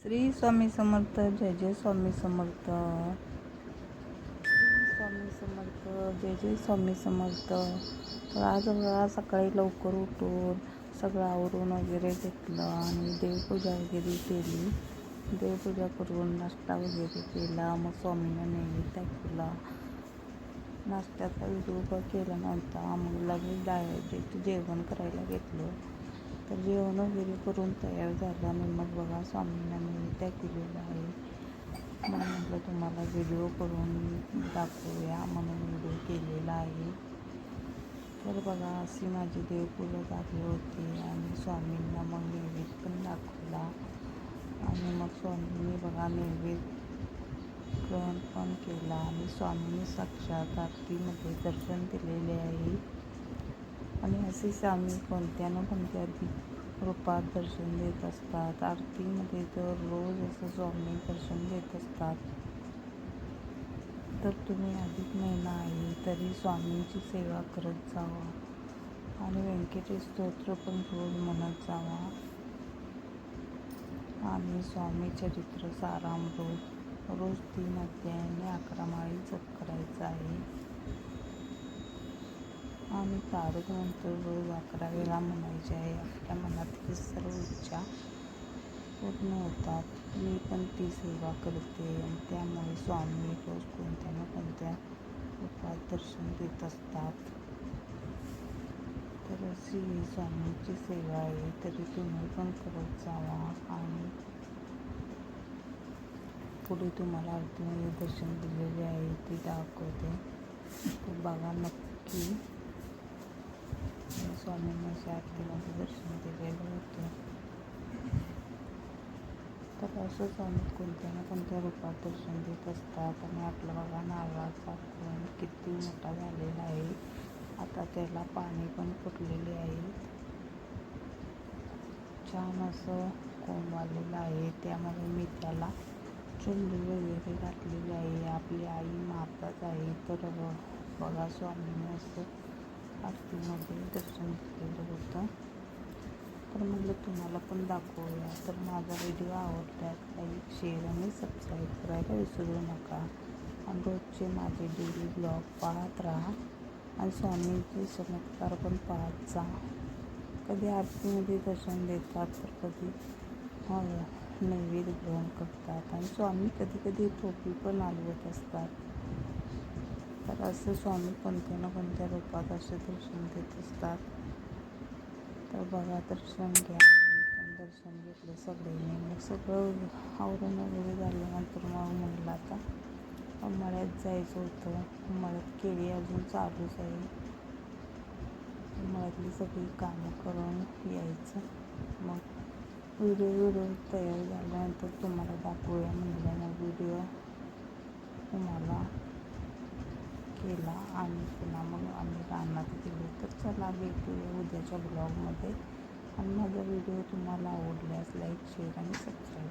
श्री स्वामी समर्थ. जय जय स्वामी समर्थ. श्री स्वामी समर्थ. जय जय स्वामी समर्थ. तर आज बघा सकाळी लवकर उठून सगळं आवरून वगैरे घेतलं आणि देवपूजा वगैरे केली. देवपूजा करून नाश्ता वगैरे केला. मग स्वामींना नैवेद्य दाखवला. नाश्त्याचा व्हिडिओ केला नव्हता. मग लगेच डायरेक्ट जेवण करायला घेतलं. तर जेवण वगैरे करून तयार झालं आणि मग बघा स्वामींना नैवेद्य केलेला आहे. मग म्हटलं तुम्हाला व्हिडिओ करून दाखवूया म्हणून व्हिडिओ केलेला आहे. तर बघा अशी माझी देवपूजा झाली होती आणि स्वामींना मग नैवेद्य पण दाखवला आणि मग स्वामींनी बघा नैवेद्य पण केला आणि स्वामींनी साक्षात आरतीमध्ये दर्शन दिलेले आहे. आणि असे स्वामी कोणत्या ना कोणत्या रूपात दर्शन देत असतात. आरतीमध्ये तर रोज असं स्वामी दर्शन देत असतात. तर तुम्ही अधिक महिना आहे तरी स्वामींची सेवा करत जावा आणि व्यंकटेश स्तोत्र पण रोज म्हणत जावा आणि स्वामी चरित्र सारामृत रोज 3 अध्यायाने 11 माळी जप करायचा आहे आणि तारक मंत्र रोज 11 वेळा म्हणायचे आहे. आपल्या मनातील सर्व इच्छा पूर्ण होतात. मी पण ती सेवा करते आणि त्यामुळे स्वामी रोज कोणत्या ना कोणत्या रूपात दर्शन देत असतात. तर अशी ही स्वामींची सेवा आहे. तरी तुम्ही पण करत जावा आणि पुढे तुम्हाला आरतीमध्ये दर्शन दिलेले आहे ते दाखवते. तर बघा नक्की. स्वामींना आरतीमध्ये दर्शन दिलेलं होतं. तर असं स्वामी कोणत्या ना कोणत्या रूपात दर्शन देत असतात. आणि आपला बघा नारळाचा कोण किती मोठा झालेला आहे. आता त्याला पाणी पण फुटलेले आहे. छान असं कोंब आलेलं आहे. त्यामुळे मी त्याला चुंबडी वगैरे घातलेली आहे. आपली आई माताच आहे. तर बघा स्वामींनी असं आरतीमध्ये दर्शन दिलेलं होतं. तर म्हटलं तुम्हाला पण दाखवूया. तर माझा व्हिडिओ आवडल्यास लाईक, शेअर आणि सबस्क्राईब करायला विसरू नका. आणि रोजचे माझे डेली ब्लॉग पाहत राहा आणि स्वामींचे चमत्कार पण पाहत जा. कधी आरतीमध्ये दर्शन देतात तर कधी नैवेद्य ग्रहण करतात आणि स्वामी कधी कधी टोपी पण हलवत असतात. तर असं स्वामी कोणत्या ना कोणत्या रूपात असे दर्शन देत असतात. तर बघा दर्शन घ्या. मी पण दर्शन घेतलं सगळ्यांनी. मग सगळं आवरून वगैरे झाल्यानंतर मग म्हणलं आता मळ्यात जायचं होतं. मळ्यात केळी अजून चालूच आहे. मळ्यातली सगळी कामं करून यायचं. मग व्हिडिओ तयार झाल्यानंतर तुम्हाला दाखवूया म्हणलं मग व्हिडिओ तुम्हाला केला आणि पुन्हा मग आम्ही रानात गेलो. तर चला भेटूया उद्याच्या ब्लॉगमध्ये. आणि माझा व्हिडिओ तुम्हाला आवडल्यास लाईक, शेअर आणि सबस्क्राईब